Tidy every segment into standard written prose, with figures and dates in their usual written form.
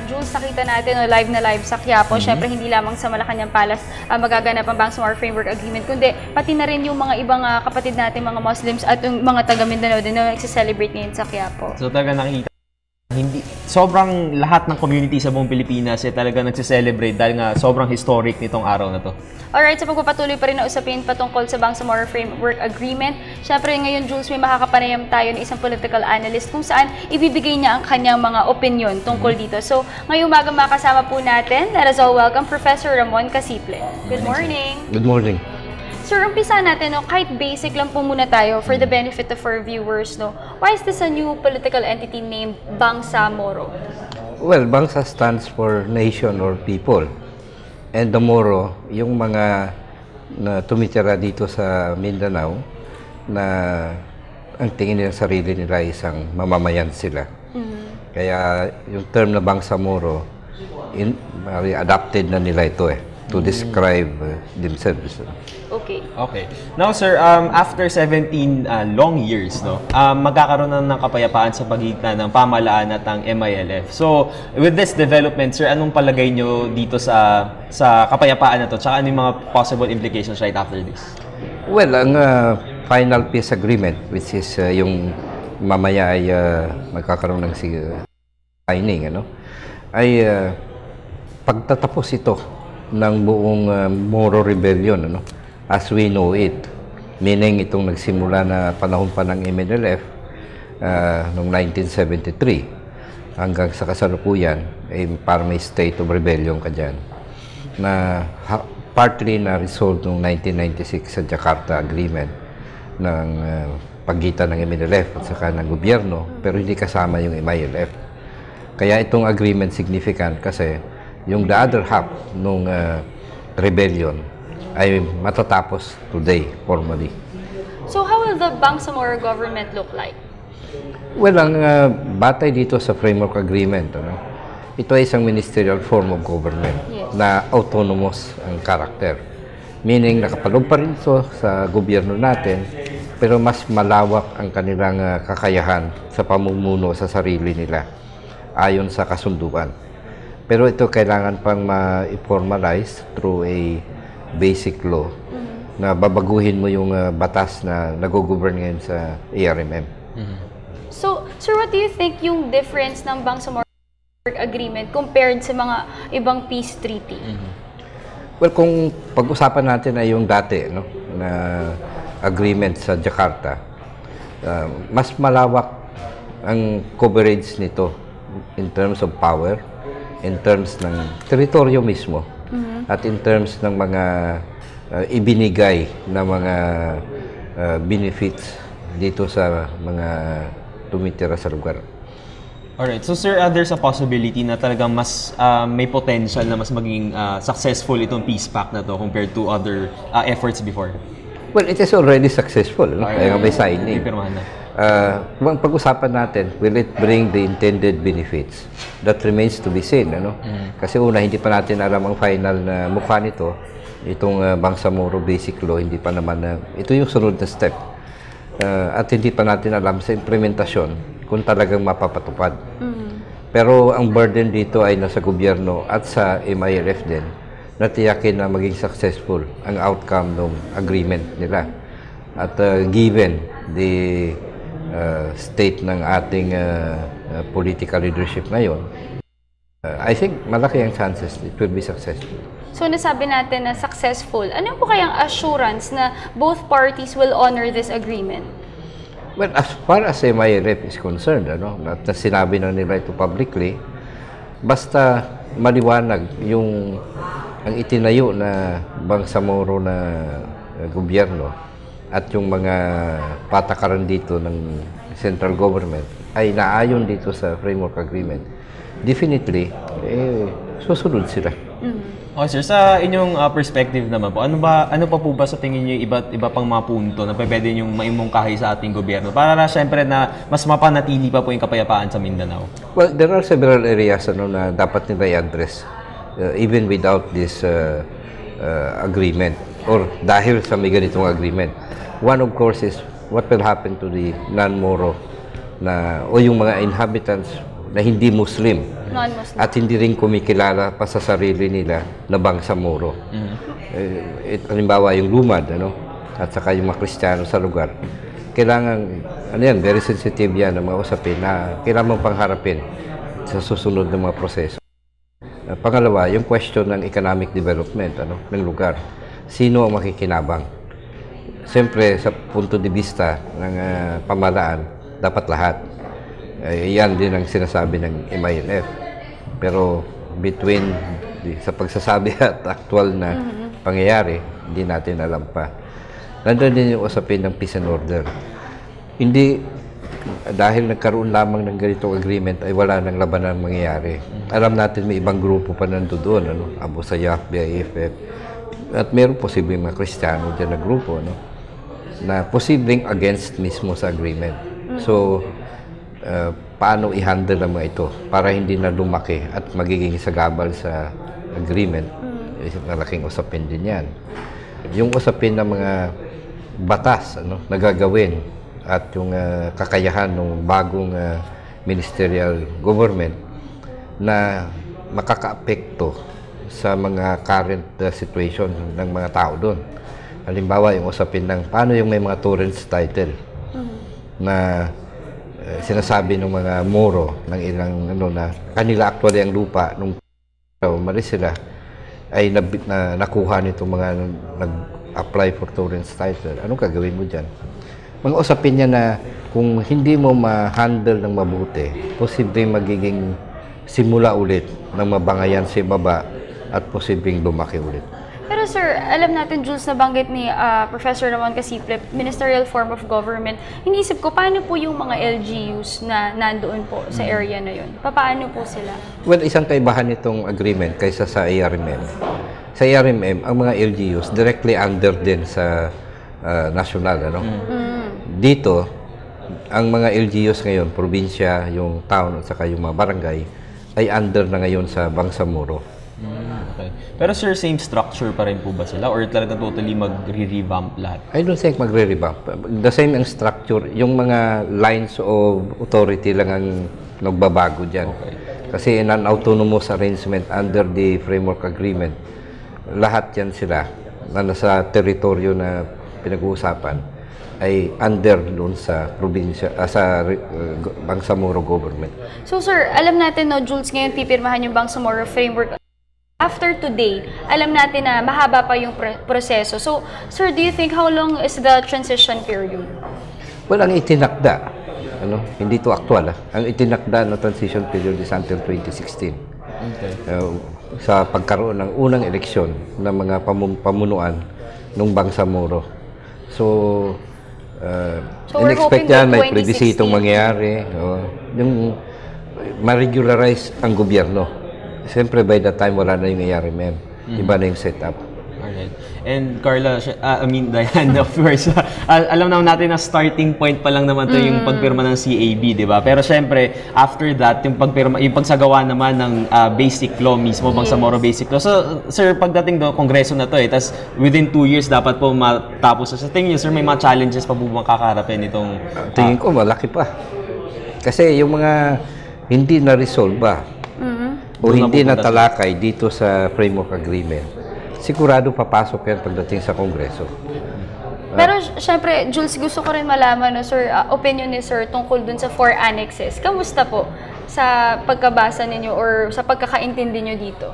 Jules, nakita natin live na live sa Quiapo. Syempre, hindi lamang sa Malacanang Palace magaganap ang Bangsamoro Framework Agreement, kundi pati na rin yung mga ibang kapatid natin, mga Muslims at yung mga taga Mindanao din na nagse-celebrate ngayon sa Quiapo. So talaga nakikita, hindi sobrang lahat ng community sa buong Pilipinas talaga nagse-celebrate dahil nga sobrang historic nitong araw na to. Alright, sa pagpapatuloy pa rin na usapin patungkol sa Bangsamoro Framework Agreement, syempre ngayon, Jules, may makakapanayam tayo ng isang political analyst kung saan ibibigay niya ang kanyang mga opinion tungkol dito. So, ngayong umaga makasama po natin, let us all welcome Professor Ramon Casiple. Good morning! Good morning! Sir, umpisa natin, kahit basic lang po muna tayo for the benefit of our viewers. Why is this a new political entity named Bangsamoro? Well, Bangsa stands for nation or people. And the Moro, yung mga na tumitira dito sa Mindanao na ang tingin nila sarili nila isang mamamayan sila. Kaya yung term na Bangsamoro, adapted na nila ito to describe themselves. Okay. Now, sir, after 17 long years, magkakaroon na ng kapayapaan sa pagitan ng pamahalaan at ang MILF. So, with this development, sir, anong palagay nyo dito sa kapayapaan na to? Tsaka ano yung mga possible implications right after this? Well, ang final peace agreement, which is yung mamaya ay magkakaroon ng signing, ay pagtatapos ito ng buong Moro Rebellion, as we know it. Meaning itong nagsimula na panahon pa ng MNLF noong 1973 hanggang sa kasalukuyan, para may state of rebellion ka dyan, na partly na resolved noong 1996 sa Jakarta Agreement ng pagitan ng MNLF at saka ng gobyerno, pero hindi kasama yung MILF. Kaya itong agreement significant kasi yung the other half nung rebellion ay matatapos today, formally. So how will the Bangsamoro government look like? Well, ang batay dito sa framework agreement, ito ay isang ministerial form of government na autonomous ang karakter. Meaning, nakapaloob pa rin ito sa gobyerno natin, pero mas malawak ang kanilang kakayahan sa pamumuno sa sarili nila ayon sa kasunduan. Pero ito kailangan pang ma-formalize through a basic law na babaguhin mo yung batas na nag-govern ngayon sa ARMM. So, sir, what do you think yung difference ng Bangsamoro Agreement compared sa mga ibang peace treaty? Well, kung pag-usapan natin ay yung dati na agreement sa Jakarta, mas malawak ang coverage nito in terms of power, in terms ng teritoryo mismo, at in terms ng mga ibinigay na mga benefits dito sa mga tumitira sa lugar. Alright, so sir, there's a possibility na talagang mas may potential na mas maging successful itong peace pact na to compared to other efforts before? Well, it is already successful. Kaya nga may signing. Ipirmahan na. Kung pag-usapan natin, will it bring the intended benefits? That remains to be seen. Kasi una, hindi pa natin alam ang final na mukha nito. Itong Bangsamoro Basic Law, hindi pa naman ito yung sunod na step. At hindi pa natin alam sa implementasyon kung talagang mapapatupad. Pero ang burden dito ay nasa gobyerno at sa MILF din na tiyakin na maging successful ang outcome ng agreement nila. At given the state ng ating political leadership ngayon, I think malaki ang chances it will be successful. So, nasabi natin na successful. Ano po kayang assurance na both parties will honor this agreement? Well, as far as MILF is concerned, at sinabi na nila ito publicly, basta maliwanag yung ang itinayo na Bangsamoro na gobyerno at yung mga patakaran dito ng central government ay naayon dito sa framework agreement, definitely, susunod sila. Okay, sir, sa inyong perspective naman po, ano pa po ba sa tingin niyo iba pang mga punto na pwede niyong maimungkahi sa ating gobyerno para na syempre na mas mapanatili pa po yung kapayapaan sa Mindanao? Well, there are several areas na dapat nila i-address even without this agreement or dahil sa may ganitong agreement. One, of course, is what will happen to the non-Moro o yung mga inhabitants na hindi Muslim Non-Muslim. At hindi rin kumikilala pa sa sarili nila na Bangsamoro. Halimbawa yung lumad, at saka yung mga Kristiyano sa lugar. Kailangan, very sensitive yan ang mga usapin na kailangan mong pangharapin sa susunod ng mga proseso. Pangalawa, yung question ng economic development ng lugar. Sino ang makikinabang? Siyempre, sa punto de vista ng pamahalaan, dapat lahat. Yan din ang sinasabi ng MILF. Pero sa pagsasabi at actual na pangyayari, hindi natin alam pa. Nandun din yung usapin ng peace and order. Hindi, dahil nagkaroon lamang ng ganitong agreement, ay wala nang labanan mangyayari. Alam natin may ibang grupo pa nandoon, Abu Sayyaf, BIFF, at meron posibleng mga Kristiyano dyan na grupo, na posibleng against mismo sa agreement. So, paano i-handle ang mga ito para hindi na lumaki at magiging sagabal sa agreement? Malaking usapin din yan. Yung usapin ng mga batas na gagawin at yung kakayahan ng bagong ministerial government na makakaapekto sa mga current situation ng mga tao doon. Halimbawa, yung usapin ng paano yung may mga torrents title na sinasabi ng mga Moro ng ilang na kanila actually ang lupa nung umalis sila ay nakuha nitong mga nag-apply for torrents title. Anong gagawin mo dyan? Mga usapin niya na kung hindi mo ma-handle ng mabuti, posibleng magiging simula ulit ng mabangayan sa baba at posibleng lumaki ulit. Pero sir, alam natin, Jules, nabanggit ni Professor Ramon Casiple, ministerial form of government. Iniisip ko, paano po yung mga LGUs na nandoon po sa area na yun? Paano po sila? Well, isang kaibahan nitong agreement kaysa sa ARMM. Sa ARMM, ang mga LGUs directly under din sa national, Dito, ang mga LGUs ngayon, probinsya, yung town at saka yung mga barangay, ay under na ngayon sa Bangsamoro. Okay. Pero sir, same structure pa rin po ba sila? Or talagang totally mag-revamp lahat? I don't think magre-revamp. The same ang structure. Yung mga lines of authority lang ang nagbabago dyan. Okay. Kasi in an autonomous arrangement under the framework agreement, lahat yan sila na nasa teritoryo na pinag-uusapan ay under doon sa probinsya, sa Bangsamoro government. So sir, alam natin, Jules, ngayon pipirmahan yung Bangsamoro Framework. After today, alam natin na mahaba pa yung proseso. So, sir, do you think how long is the transition period? Well, ang itinakda, hindi to actual, ang itinakda na transition period is until 2016. Okay. Sa pagkaroon ng unang eleksyon ng mga pamunuan ng Bangsamoro. So we're in-expect hoping that yan, may 2016 plebisitong mangyari, yung ma-regularize ang gobyerno. Siyempre, by that time, wala na yung ARMM. Iba na yung setup. Alright. And Carla, Diane, of course, alam naman natin na starting point pa lang naman to yung pagpirma ng CAB, di ba? Pero syempre, after that, yung pagsagawa naman ng basic law mismo, Bangsamoro Basic Law. So, sir, pagdating doon, kongreso na to tas within 2 years dapat po matapos. Sa tingin niyo, sir, may mga challenges pa po bang kakaharapin itong... Tingin ko, malaki pa. Kasi yung mga hindi na-resolve ba, o hindi na talakay dito sa framework agreement, sigurado papasok yan pagdating sa Kongreso. Pero syempre, Jules, gusto ko rin malaman, sir, opinion ni sir tungkol dun sa 4 annexes. Kamusta po sa pagkabasa ninyo or sa pagkakaintindi nyo dito?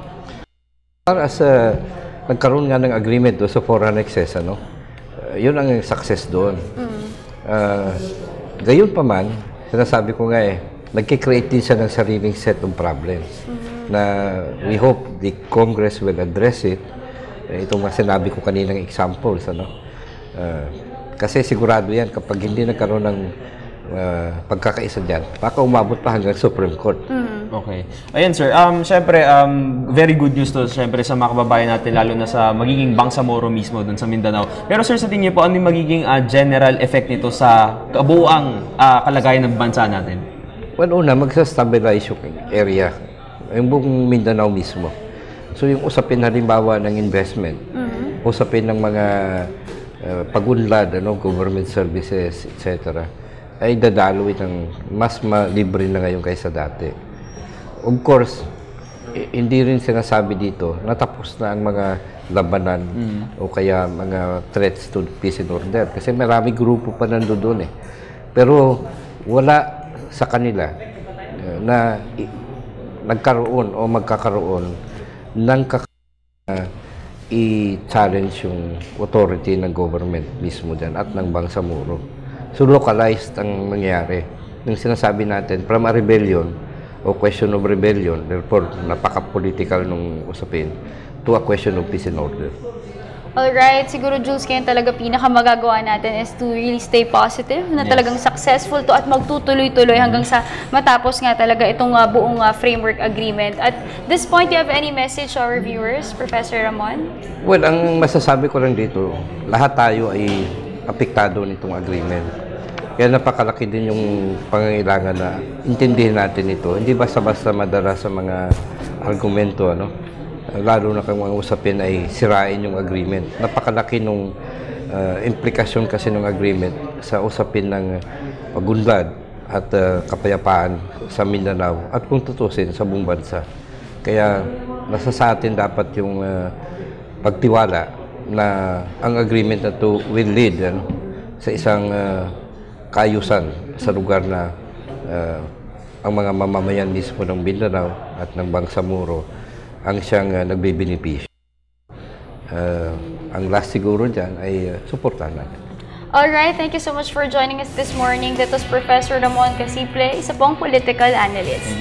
Para sa nagkaroon nga ng agreement doon sa 4 annexes, yun ang success doon. Gayon pa man, sinasabi ko nga nagkikreate din siya ng sariling set of problems na we hope the Congress will address it. Itong mga sinabi ko kaninang examples, kasi sigurado yan kapag hindi nagkaroon ng pagkakaisa dyan, baka umabot pa hanggang Supreme Court. Okay. Ayan sir, syempre, very good news to syempre sa mga kababayan natin, lalo na sa magiging Bangsamoro mismo dun sa Mindanao. Pero sir, sa tingin niyo po, ano yung magiging general effect nito sa kabuuang kalagayan ng bansa natin? Well, una, magsa-stabilize yung area, yung buong Mindanao mismo. So, yung usapin halimbawa ng investment, usapin ng mga pag-unlad, government services, etc., ay dadaloy ng mas malibre na ngayon kaysa dati. of course, hindi rin sinasabi dito natapos na ang mga labanan o kaya mga threats to peace and order. Kasi marami grupo pa nandoon eh. Pero wala sa kanila na nagkaroon o magkakaroon ng i-challenge yung authority ng government mismo dyan at ng Bangsamoro. So localized ang nangyari. Yung sinasabi natin, from a rebellion o question of rebellion, therefore napaka-political nung usapin, to a question of peace and order. Alright, siguro Jules, kaya talaga pinakamagagawa natin is to really stay positive, na talagang successful to at magtutuloy-tuloy hanggang sa matapos nga talaga itong buong framework agreement. At this point, do you have any message to our viewers, Professor Ramon? Well, ang masasabi ko lang dito, lahat tayo ay apektado nitong agreement. Kaya napakalaki din yung pangangailangan na intindihin natin ito. Hindi basta-basta madala sa mga argumento, ano? Lalo na kung mga usapin ay sirain yung agreement. Napakalaki nung implikasyon kasi ng agreement sa usapin ng pagunlad at kapayapaan sa Mindanao at kung tutusin sa buong bansa. Kaya nasa sa atin dapat yung pagtiwala na ang agreement na to will lead sa isang kaayusan sa lugar na ang mga mamamayan mismo ng Mindanao at ng Bangsamoro ang siyang nagbebenepisyo. Ang last siguro dyan ay suportahan natin. Alright, thank you so much for joining us this morning. That was Professor Ramon Casiple, isa pong political analyst.